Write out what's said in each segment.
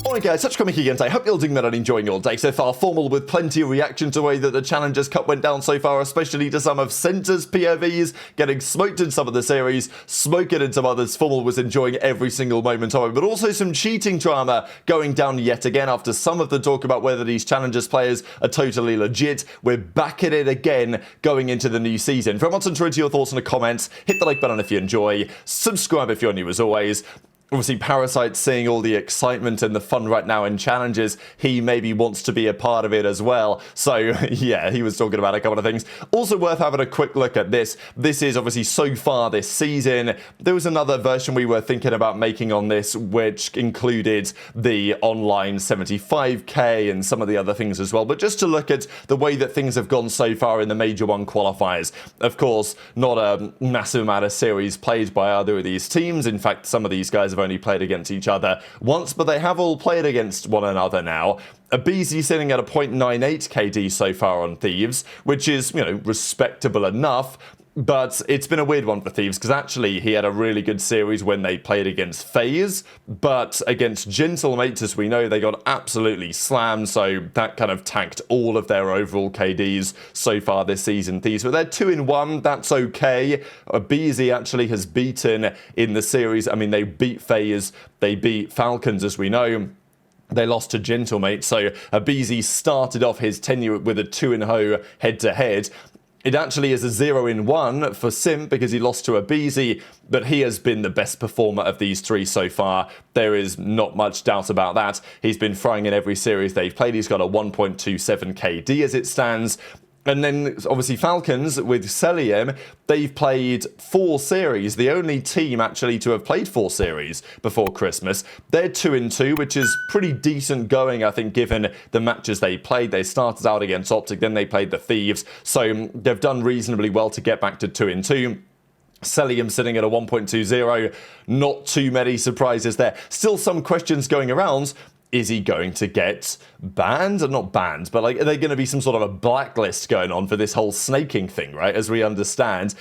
Alright guys, such comic again today. Hope you're all doing that and enjoying your day so far. FormaL with plenty of reaction to the way that the Challengers Cup went down so far, especially to some of Censor's POVs, getting smoked in some of the series, smoking in some others. FormaL was enjoying every single moment of it, but also some cheating drama going down yet again after some of the talk about whether these Challengers players are totally legit. We're back at it again going into the new season. From us into your thoughts in the comments, hit the like button if you enjoy, subscribe if you're new as always. Obviously, Parasite seeing all the excitement and the fun right now in challenges, he maybe wants to be a part of it as well. So, yeah, he was talking about a couple of things. Also worth having a quick look at this. This is obviously so far this season. There was another version we were thinking about making on this, which included the online 75k and some of the other things as well. But just to look at the way that things have gone so far in the Major 1 qualifiers. Of course, not a massive amount of series played by either of these teams. In fact, some of these guys have only played against each other once, but they have all played against one another now. aBeZy sitting at a 0.98 KD so far on Thieves, which is, you know, respectable enough. But it's been a weird one for Thieves, because actually he had a really good series when they played against FaZe, but against Gentlemates, as we know, they got absolutely slammed, so that kind of tanked all of their overall KDs so far this season. Thieves, but they're 2-1, that's okay. aBeZy actually has beaten in the series, I mean, they beat FaZe, they beat Falcons, as we know. They lost to Gentlemates, so aBeZy started off his tenure with a 2-0 head-to-head. It actually is a 0-1 for Simp because he lost to aBeZy, but he has been the best performer of these three so far. There is not much doubt about that. He's been frying in every series they've played. He's got a 1.27 KD as it stands. And then, obviously, Falcons with Celium, they've played 4 series. The only team, actually, to have played 4 series before Christmas. They're 2-2, which is pretty decent going, I think, given the matches they played. They started out against OpTic, then they played the Thieves. So, they've done reasonably well to get back to 2-2. Celium sitting at a 1.20. Not too many surprises there. Still some questions going around. Is he going to get banned? Not banned, but like, are there going to be some sort of a blacklist going on for this whole snaking thing, right? As we understand,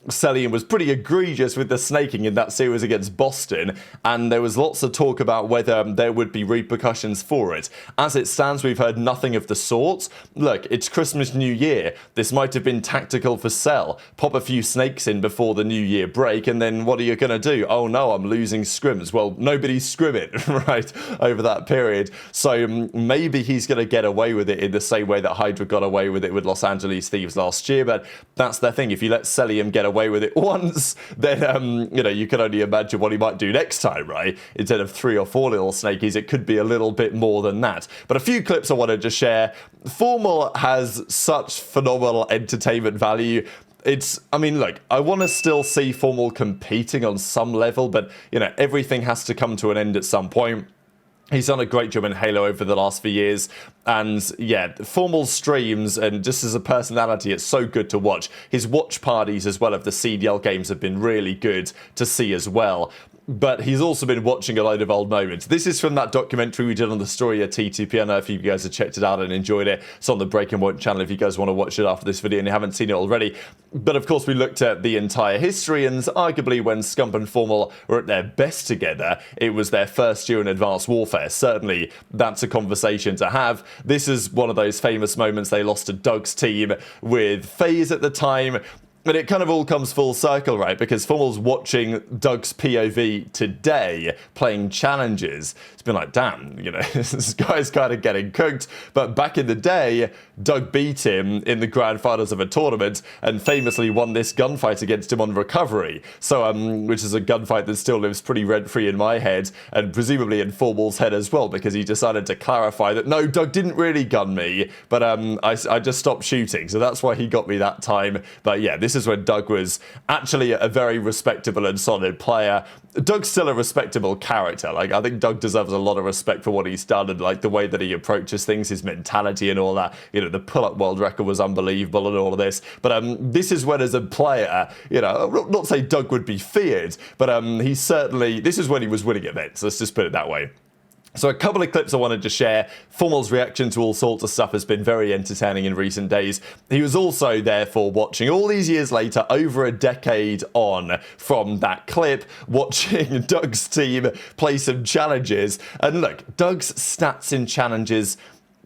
Celium was pretty egregious with the snaking in that series against Boston, and there was lots of talk about whether there would be repercussions for it. As it stands, we've heard nothing of the sort. Look, it's Christmas, New Year. This might have been tactical for Cell. Pop a few snakes in before the New Year break, and then what are you going to do? Oh no, I'm losing scrims. Well, nobody's scrimming, right, over that period. So maybe he's going to get away with it in the same way that HyDra got away with it with Los Angeles Thieves last year, but that's their thing. If you let Celium get away with it once, then you know, you can only imagine what he might do next time, right? Instead of 3 or 4 little snakies, it could be a little bit more than that. But a few clips I wanted to share. FormaL has such phenomenal entertainment value. I mean, look, I want to still see FormaL competing on some level, but, you know, everything has to come to an end at some point. He's done a great job in Halo over the last few years, and yeah, FormaL streams, and just as a personality, it's so good to watch. His watch parties as well of the CDL games have been really good to see as well. But he's also been watching a load of old moments. This is from that documentary we did on the story at TTP. I don't know if you guys have checked it out and enjoyed it. It's on the Breaking Point channel if you guys want to watch it after this video and you haven't seen it already. But of course, we looked at the entire history, and arguably when Scump and FormaL were at their best together, it was their first year in Advanced Warfare. Certainly, that's a conversation to have. This is one of those famous moments. They lost to Doug's team with FaZe at the time. But it kind of all comes full circle, right? Because FormaL's watching Doug's POV today, playing challenges. It's been like, damn, you know, this guy's kind of getting cooked. But back in the day, Doug beat him in the grand finals of a tournament and famously won this gunfight against him on recovery. So, which is a gunfight that still lives pretty rent-free in my head, and presumably in FormaL's head as well, because he decided to clarify that, no, Doug didn't really gun me, but I just stopped shooting. So that's why he got me that time. But yeah, this is when Doug was actually a very respectable and solid player. Doug's still a respectable character. Like, I think Doug deserves a lot of respect for what he's done and like the way that he approaches things, his mentality and all that. You know, the pull-up world record was unbelievable and all of this. But this is when, as a player, you know, not say Doug would be feared, but he's certainly, this is when he was winning events. Let's just put it that way. So a couple of clips I wanted to share. FormaL's reaction to all sorts of stuff has been very entertaining in recent days. He was also therefore watching all these years later, over a decade on from that clip, watching Doug's team play some challenges. And look, Doug's stats in challenges,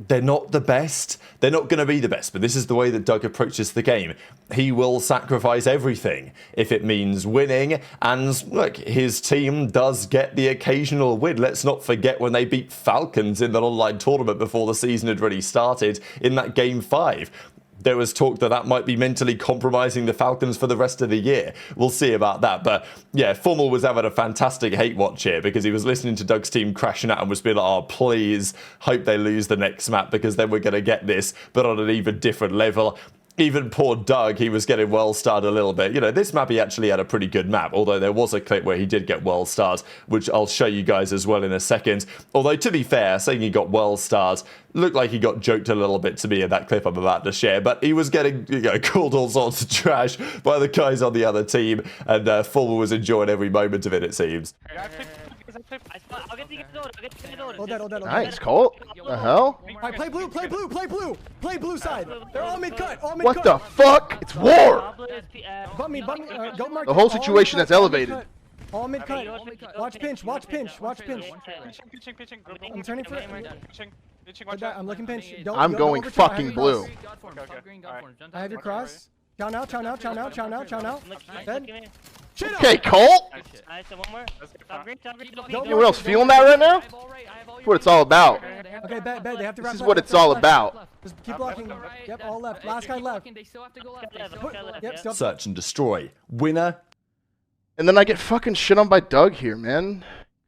they're not the best. They're not going to be the best, but this is the way that Doug approaches the game. He will sacrifice everything if it means winning. And look, his team does get the occasional win. Let's not forget when they beat Falcons in the online tournament before the season had really started in that Game 5. There was talk that that might be mentally compromising the Falcons for the rest of the year. We'll see about that. But yeah, FormaL was having a fantastic hate watch here because he was listening to Doug's team crashing out and was being like, oh, please, hope they lose the next map because then we're going to get this, but on an even different level. Even poor Doug, he was getting well-starred a little bit. You know, this map, he actually had a pretty good map, although there was a clip where he did get well-starred, which I'll show you guys as well in a second. Although, to be fair, saying he got well-starred looked like he got joked a little bit to me in that clip I'm about to share, but he was getting, you know, called all sorts of trash by the guys on the other team, and FormaL was enjoying every moment of it, it seems. Nice, Colt. The hell? Alright, play blue, play blue, play blue! Play blue side! They're all mid-cut, all What mid-cut! the fuck? It's war! Bump me, go mark The whole situation that's elevated. All mid-cut. Watch pinch, watch pinch, watch pinch. I'm turning for it. I'm looking pinch. I'm going fucking blue. I have your cross. Chow now, chow now, chow now, chow now, chow now. Dead. Okay, Colt! Anyone else feeling that right now? That's what it's all about. Okay, bad, they have to wrap. This is what it's all about. Just keep blocking. Yep, all left. Last guy left. Yep, still. Search and destroy. Winner And then I get fucking shit on by Doug here, man.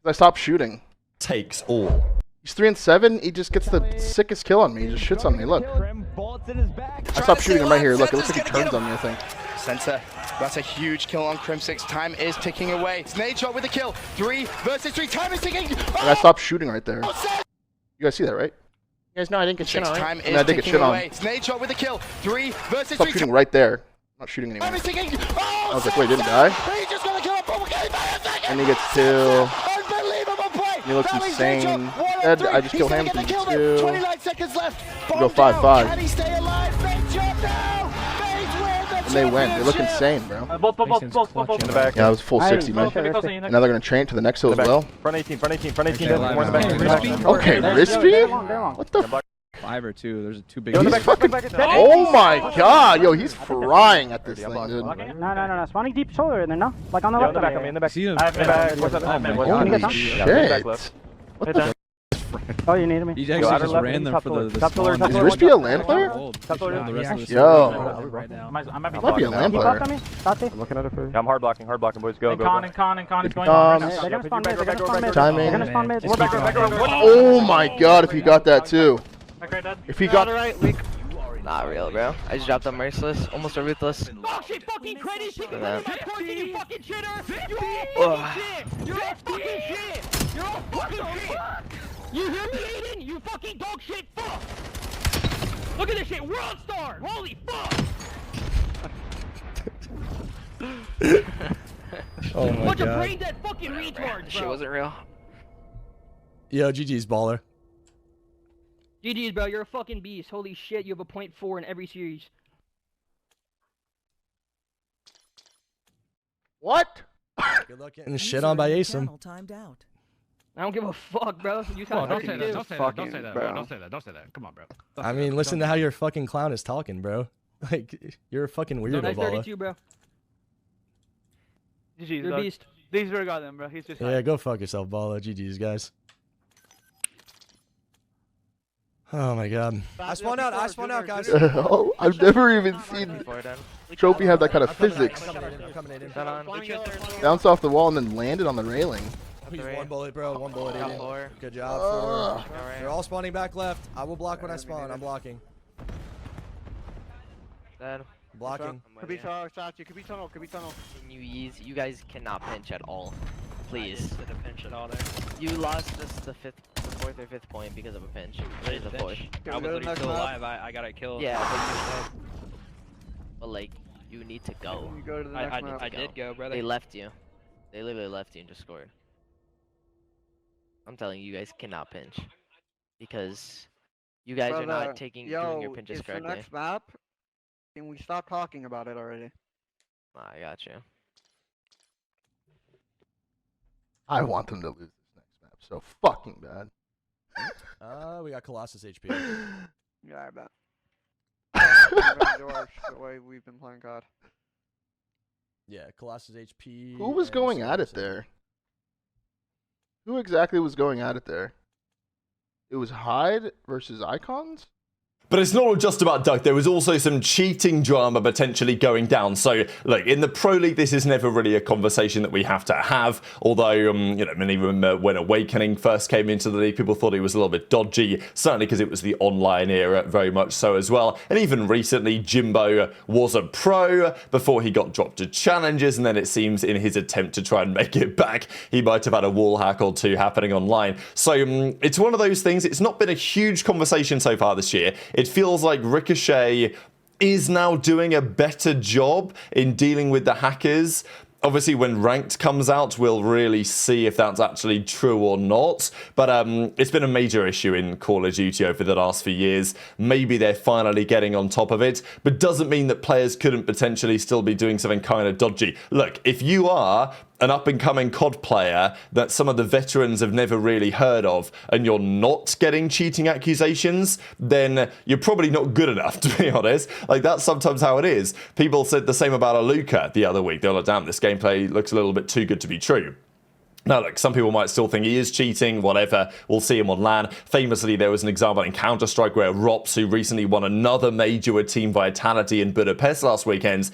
I stopped shooting. takes all. He's 3 and 7. He just gets the sickest kill on me. He just shits on me. Look. I stopped shooting him right here. Look, it looks like he turns on me, I think. Censor, that's a huge kill on Crim6. Time is ticking away. Snake shot with the kill. 3 versus 3. Time is ticking. And I stopped shooting right there. You guys see that, right? You guys know I didn't get shit on, right? Time And I did get shit on. Snake shot with the kill. 3 versus 3. Stop shooting right there. I'm not shooting anymore. I was like, wait, didn't die? And he gets 2. He looks insane. Dead. I just killed him. 2. 29 seconds left. We go 5-5. Can he stay alive? FaZe jump now. And they win. They look insane, bro. Both. In the back. Yeah, I was full 60, man. And now they're going to train to the next hill as well. Front 18. More in the back. Okay, Rispy? What the f? 5 or 2. There's 2 big. He's fucking. Oh my god, yo, he's frying at this thing, dude. No. Spawning deep shoulder in there, no? Like on the left. In the back. See him. Holy shit. What the f? Oh, you needed me. He actually just ran them for the spawn. Is Rispy a LAN player? Yo. Might be a LAN player. I'm looking at it for you. I'm hard blocking, boys. Go. Con is going on. They're gonna spawn mid. Timing. They're gonna spawn mid. Oh my god, if he got that too. If he got. Not real, bro. I just dropped a merciless, almost a ruthless. Bullshit fucking credit. Look at that. You fucking shitter. You all fucking shit. You're all fucking shit. You hear me, Aiden? You fucking dog shit fuck. Look at this shit. World star. Holy fuck. Oh my Bunch of god. brain dead fucking retards, bro. Shit wasn't real. Yo, GG's baller. GG's, bro. You're a fucking beast. Holy shit. You have a .4 in every series. What? Good luck getting shit on by Asum. I don't give a fuck, bro. You Don't say that, bro. Don't say that. Come on, bro. I mean, listen to how your fucking clown is talking, bro. Like, you're a fucking weirdo, Nice baller. 32, bro. GG's, You're a beast. These are got them, bro. He's just. Yeah, go fuck yourself, baller. GG's, guys. Oh my god. I spawned out, guys. Oh, I've never even seen Trophy have that kind of physics. Bounced off the wall and then landed on the railing. He's 1 bullet, bro. 1 bullet. Aiden. Good job. They're all spawning back left. I will block when I spawn. I'm blocking. Blocking. Could be Shotzzy. Could be tunnel. You guys cannot pinch at all. Please. You lost just the 4th or 5th point because of a pinch. What is the 4th? I was literally still alive. I got it killed. Yeah, but like, you need to go. I did go, brother. They left you. They literally left you and just scored. I'm telling you, you guys cannot pinch because you guys are not doing your pinches correctly. Next map. Can we stop talking about it already? I got you. I want them to lose this next map so fucking bad. We got Colossus HP. Yeah, I bet. The way we've been playing COD. Yeah, Colossus HP. Who was going at it there? Who exactly was going at it there? It was Hyde versus Icons? But it's not all just about Duck. There was also some cheating drama potentially going down. So, look, in the Pro League, this is never really a conversation that we have to have. Although, you know, many remember when Awakening first came into the league, people thought he was a little bit dodgy. Certainly because it was the online era, very much so as well. And even recently, Jimbo was a pro before he got dropped to challenges. And then it seems in his attempt to try and make it back, he might have had a wall hack or two happening online. So, it's one of those things. It's not been a huge conversation so far this year. It feels like Ricochet is now doing a better job in dealing with the hackers. Obviously, when Ranked comes out, we'll really see if that's actually true or not. But it's been a major issue in Call of Duty over the last few years. Maybe they're finally getting on top of it, but doesn't mean that players couldn't potentially still be doing something kind of dodgy. Look, if you are an up-and-coming COD player that some of the veterans have never really heard of, and you're not getting cheating accusations, then you're probably not good enough, to be honest. Like, that's sometimes how it is. People said the same about Lurqxx the other week. They're like, damn, this gameplay looks a little bit too good to be true. Now, look, some people might still think he is cheating, whatever. We'll see him on LAN. Famously, there was an example in Counter-Strike where Rops, who recently won another major with Team Vitality in Budapest last weekend,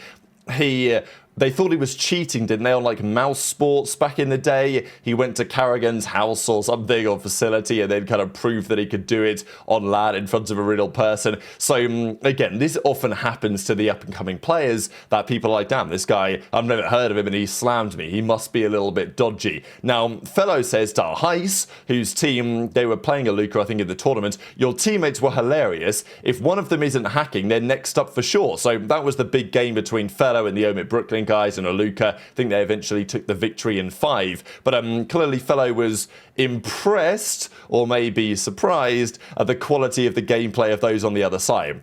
they thought he was cheating, didn't they, on like Mouse Sports back in the day? He went to Carrigan's house or something, or facility, and then kind of proved that he could do it on LAN in front of a real person. So, again, this often happens to the up-and-coming players, that people are like, damn, this guy, I've never heard of him and he slammed me. He must be a little bit dodgy. Now, Fellow says to Heis, whose team, they were playing a Lurqxx, I think, in the tournament, your teammates were hilarious. If one of them isn't hacking, they're next up for sure. So that was the big game between Fellow and the Omid Brooklyn guys and Lurqxx. I think they eventually took the victory in 5. But clearly Fellow was impressed, or maybe surprised, at the quality of the gameplay of those on the other side.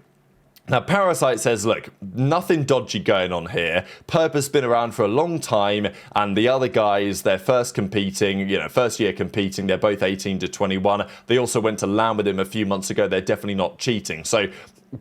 Now, Parasite says, look, nothing dodgy going on here. Purpose been around for a long time, and the other guys, they're first year competing, they're both 18 to 21. They also went to LAN with him a few months ago. They're definitely not cheating. So,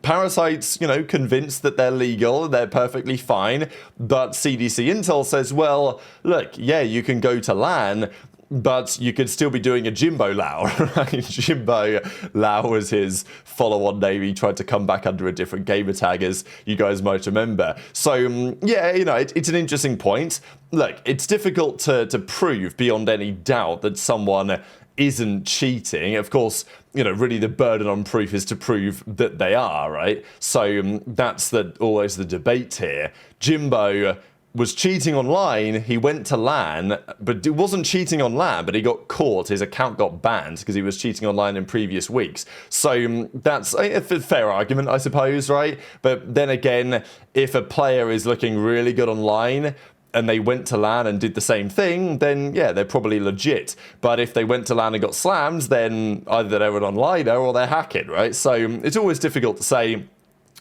Parasite's, convinced that they're legal, they're perfectly fine, but CDC Intel says, well, look, yeah, you can go to LAN, but you could still be doing a Jimbo Lau, right? Jimbo Lau was his follow-on name. He tried to come back under a different gamer tag, as you guys might remember. So, yeah, it's an interesting point. Look, it's difficult to prove beyond any doubt that someone isn't cheating. Of course, really the burden on proof is to prove that they are, right? So that's always the debate here. Jimbo was cheating online. He went to LAN, but it wasn't cheating on LAN, but he got caught. His account got banned because he was cheating online in previous weeks. So that's a fair argument, I suppose, right? But then again, if a player is looking really good online and they went to LAN and did the same thing, then yeah, they're probably legit. But if they went to LAN and got slammed, then either they're an onliner or they're hacking, right? So it's always difficult to say.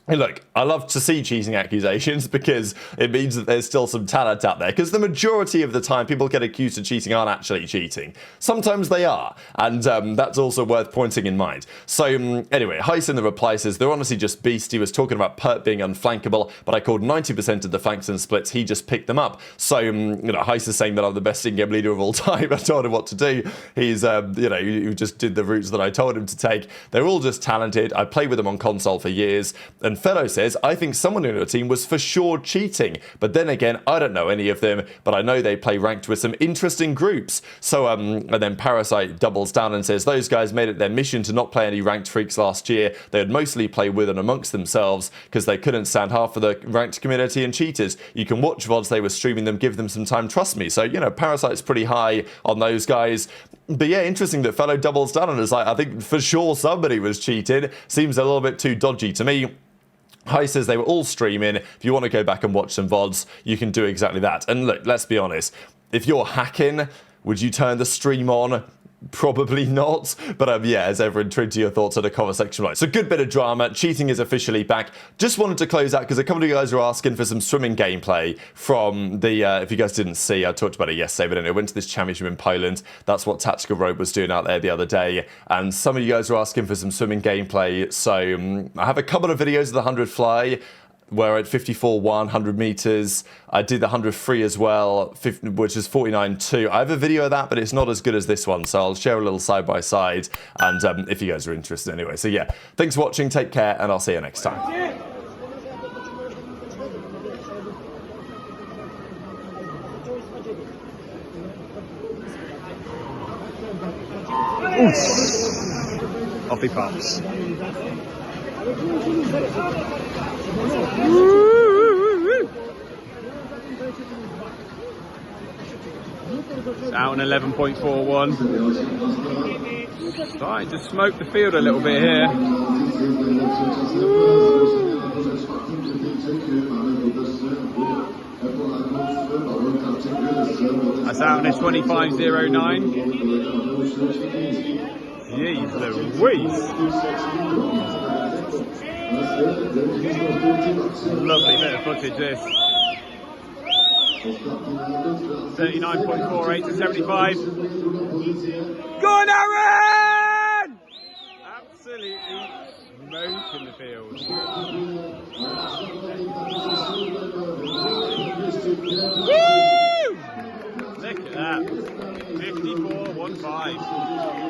Hey, look, I love to see cheating accusations because it means that there's still some talent out there. Because the majority of the time people get accused of cheating aren't actually cheating. Sometimes they are. And that's also worth pointing in mind. So anyway, Heis in the reply says, they're honestly just beast. He was talking about Perp being unflankable, but I called 90% of the flanks and splits. He just picked them up. So, Heis is saying that I'm the best in-game leader of all time. I told him what to do. He's, he just did the routes that I told him to take. They're all just talented. I played with them on console for years. And Fellow says, I think someone in your team was for sure cheating. But then again, I don't know any of them, but I know they play ranked with some interesting groups. So, and then Parasite doubles down and says, those guys made it their mission to not play any ranked freaks last year. They would mostly play with and amongst themselves because they couldn't stand half of the ranked community and cheaters. You can watch VODs, they were streaming them, give them some time, trust me. So, Parasite's pretty high on those guys. But yeah, interesting that Fellow doubles down and is like, I think for sure somebody was cheated. Seems a little bit too dodgy to me. Hi says they were all streaming. If you want to go back and watch some VODs, you can do exactly that. And look, let's be honest. If you're hacking, would you turn the stream on? Probably not, but yeah, as ever, intrigued to your thoughts in the comment section below. So good bit of drama. Cheating is officially back. Just wanted to close out because a couple of you guys were asking for some swimming gameplay from the, if you guys didn't see, I talked about it yesterday, but anyway, I went to this championship in Poland. That's what TacticalRab was doing out there the other day, and some of you guys were asking for some swimming gameplay, so I have a couple of videos of the 100 fly, where at 54.1, 100 meters. I did the 100 free as well, which is 49.2. I have a video of that, but it's not as good as this one, so I'll share a little side by side, and if you guys are interested anyway. So yeah, thanks for watching, take care, and I'll see you next time. Off he pops. Out on 11.41. Starting to smoke the field a little bit here. That's out on a 25.09. Jeez Louise. Lovely bit of footage this. 39.48 to 75. Go on, Aaron! Absolutely smoking the field. Woo! Look at that. 54.15.